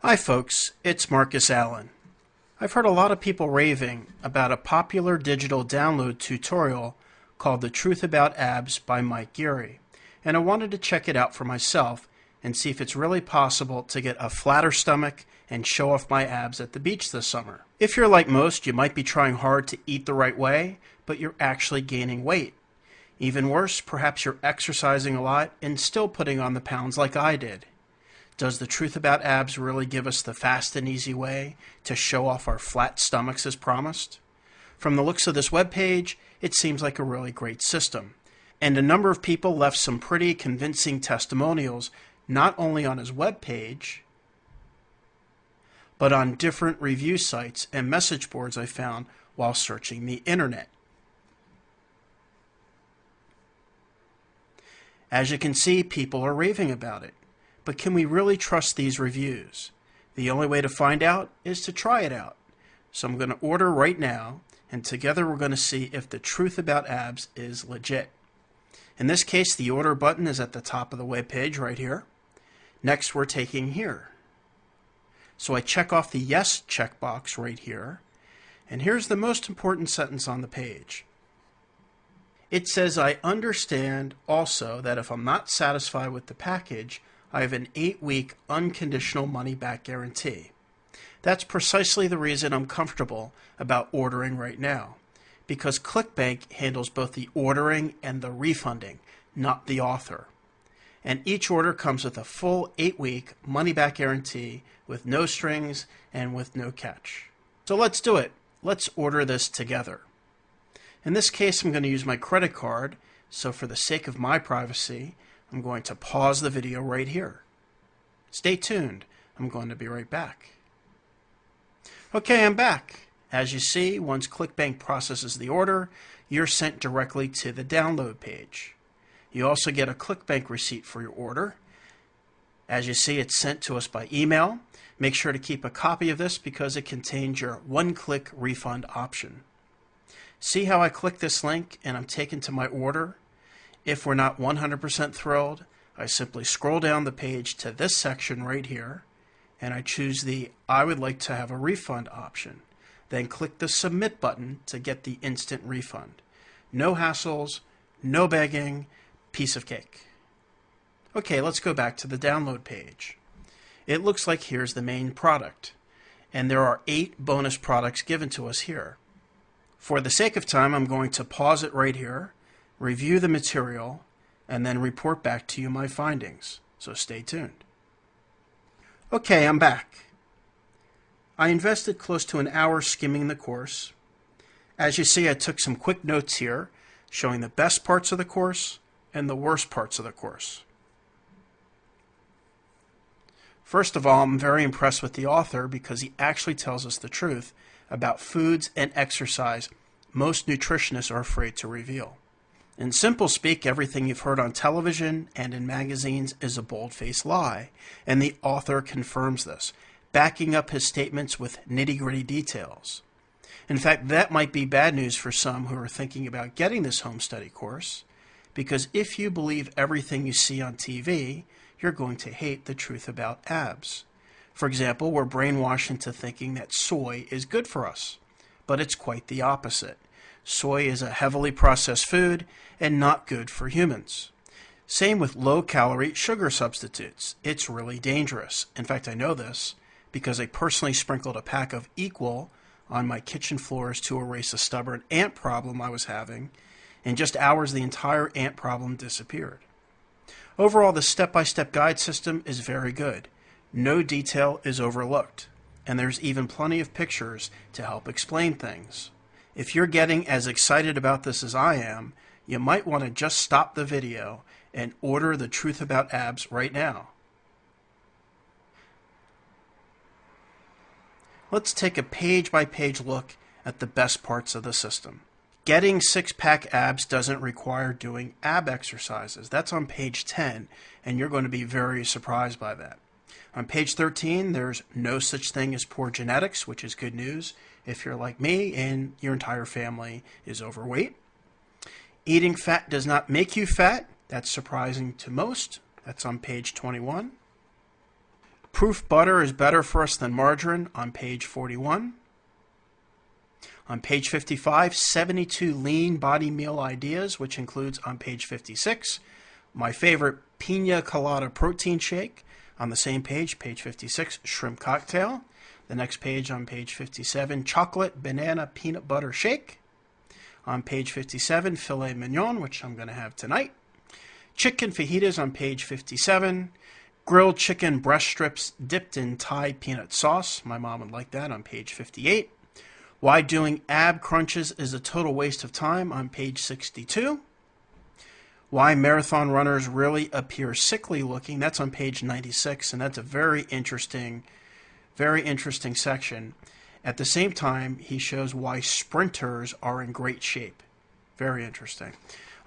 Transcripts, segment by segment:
Hi folks, it's Marcus Allen. I've heard a lot of people raving about a popular digital download tutorial called The Truth About Abs by Mike Geary, and I wanted to check it out for myself and see if it's really possible to get a flatter stomach and show off my abs at the beach this summer. If you're like most, you might be trying hard to eat the right way, but you're actually gaining weight. Even worse, perhaps you're exercising a lot and still putting on the pounds like I did. Does the Truth About Abs really give us the fast and easy way to show off our flat stomachs as promised? From the looks of this webpage, it seems like a really great system. And a number of people left some pretty convincing testimonials, not only on his webpage, but on different review sites and message boards I found while searching the internet. As you can see, people are raving about it. But can we really trust these reviews? The only way to find out is to try it out. So I'm going to order right now, and together we're going to see if the Truth About Abs is legit. In this case, the order button is at the top of the web page right here. Next, we're taking here. So I check off the Yes checkbox right here. And here's the most important sentence on the page. It says, I understand also that if I'm not satisfied with the package, I have an 8-week unconditional money-back guarantee. That's precisely the reason I'm comfortable about ordering right now, because ClickBank handles both the ordering and the refunding, not the author. And each order comes with a full 8-week money-back guarantee with no strings and with no catch. So let's do it. Let's order this together. In this case, I'm going to use my credit card, so for the sake of my privacy, I'm going to pause the video right here. Stay tuned. I'm going to be right back. Okay, I'm back. As you see, once ClickBank processes the order, you're sent directly to the download page. You also get a ClickBank receipt for your order. As you see, it's sent to us by email. Make sure to keep a copy of this because it contains your one-click refund option. See how I click this link and I'm taken to my order? If we're not 100% thrilled, I simply scroll down the page to this section right here, and I choose the I would like to have a refund option. Then click the Submit button to get the instant refund. No hassles, no begging, piece of cake. Okay, let's go back to the download page. It looks like here's the main product, and there are 8 bonus products given to us here. For the sake of time, I'm going to pause it right here, review the material, and then report back to you my findings. So stay tuned. Okay, I'm back. I invested close to an hour skimming the course. As you see, I took some quick notes here, showing the best parts of the course and the worst parts of the course. First of all, I'm very impressed with the author because he actually tells us the truth about foods and exercise most nutritionists are afraid to reveal. In simple speak, everything you've heard on television and in magazines is a bold-faced lie, and the author confirms this, backing up his statements with nitty-gritty details. In fact, that might be bad news for some who are thinking about getting this home study course, because if you believe everything you see on TV, you're going to hate the truth about abs. For example, we're brainwashed into thinking that soy is good for us, but it's quite the opposite. Soy is a heavily processed food and not good for humans. Same with low-calorie sugar substitutes. It's really dangerous. In fact, I know this because I personally sprinkled a pack of Equal on my kitchen floors to erase a stubborn ant problem I was having. In just hours, the entire ant problem disappeared. Overall, the step-by-step guide system is very good. No detail is overlooked, and there's even plenty of pictures to help explain things. If you're getting as excited about this as I am, you might want to just stop the video and order the Truth About Abs right now. Let's take a page-by-page look at the best parts of the system. Getting six-pack abs doesn't require doing ab exercises. That's on page 10, and you're going to be very surprised by that. On page 13, there's no such thing as poor genetics, which is good news if you're like me and your entire family is overweight. Eating fat does not make you fat. That's surprising to most. That's on page 21. Proof butter is better for us than margarine on page 41. On page 55, 72 lean body meal ideas, which includes on page 56, my favorite pina colada protein shake. On the same page, page 56, shrimp cocktail. The next page on page 57, chocolate banana peanut butter shake. On page 57, filet mignon, which I'm going to have tonight. Chicken fajitas on page 57. Grilled chicken breast strips dipped in Thai peanut sauce. My mom would like that on page 58. Why doing ab crunches is a total waste of time on page 62. Why marathon runners really appear sickly looking. That's on page 96, and that's a very interesting section. At the same time, he shows why sprinters are in great shape. Very interesting.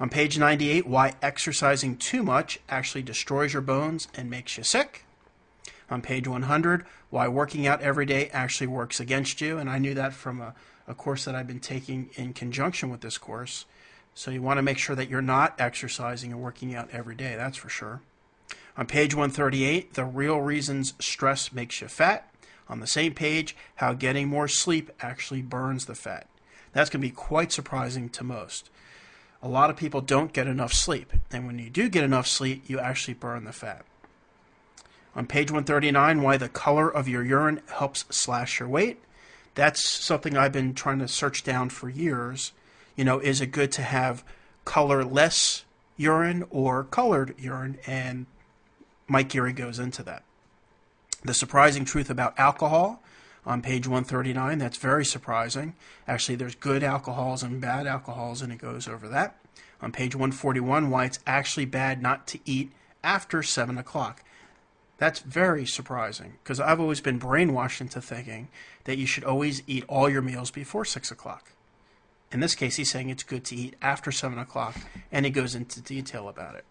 On page 98, why exercising too much actually destroys your bones and makes you sick. On page 100, why working out every day actually works against you. And I knew that from a course that I've been taking in conjunction with this course. So you want to make sure that you're not exercising and working out every day, that's for sure. On page 138, the real reasons stress makes you fat. On the same page, how getting more sleep actually burns the fat. That's going to be quite surprising to most. A lot of people don't get enough sleep. And when you do get enough sleep, you actually burn the fat. On page 139, why the color of your urine helps slash your weight. That's something I've been trying to search down for years. You know, is it good to have colorless urine or colored urine? And Mike Geary goes into that. The surprising truth about alcohol on page 139. That's very surprising. Actually, there's good alcohols and bad alcohols, and it goes over that. On page 141, why it's actually bad not to eat after 7 o'clock. That's very surprising because I've always been brainwashed into thinking that you should always eat all your meals before 6 o'clock. In this case, he's saying it's good to eat after 7 o'clock, and he goes into detail about it.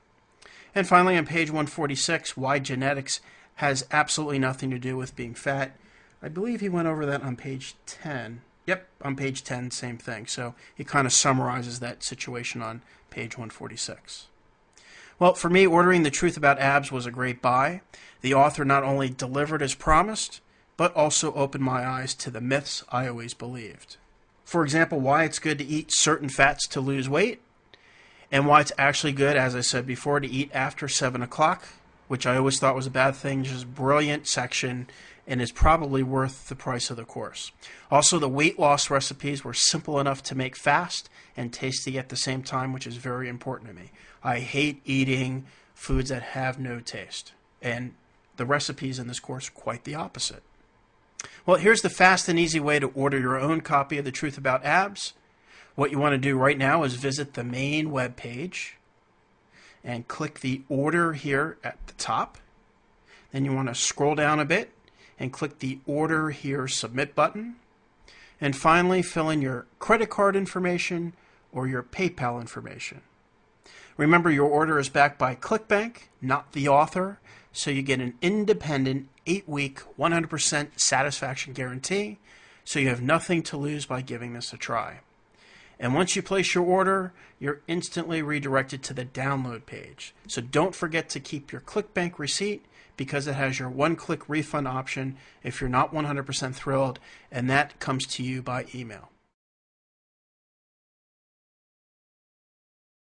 And finally, on page 146, why genetics has absolutely nothing to do with being fat. I believe he went over that on page 10. Yep, on page 10, same thing. So he kind of summarizes that situation on page 146. Well, for me, Ordering the Truth About Abs was a great buy. The author not only delivered as promised, but also opened my eyes to the myths I always believed. For example, why it's good to eat certain fats to lose weight, and why it's actually good, as I said before, to eat after 7 o'clock, which I always thought was a bad thing. Just brilliant section, and is probably worth the price of the course. Also, the weight loss recipes were simple enough to make fast and tasty at the same time, which is very important to me. I hate eating foods that have no taste, and the recipes in this course are quite the opposite. Well, here's the fast and easy way to order your own copy of The Truth About Abs. What you want to do right now is visit the main web page and click the order here at the top. Then you want to scroll down a bit and click the order here submit button. And finally, fill in your credit card information or your PayPal information. Remember, your order is backed by ClickBank, not the author, so you get an independent 8-week, 100% satisfaction guarantee, so you have nothing to lose by giving this a try. And once you place your order, you're instantly redirected to the download page. So don't forget to keep your ClickBank receipt because it has your one-click refund option if you're not 100% thrilled, and that comes to you by email.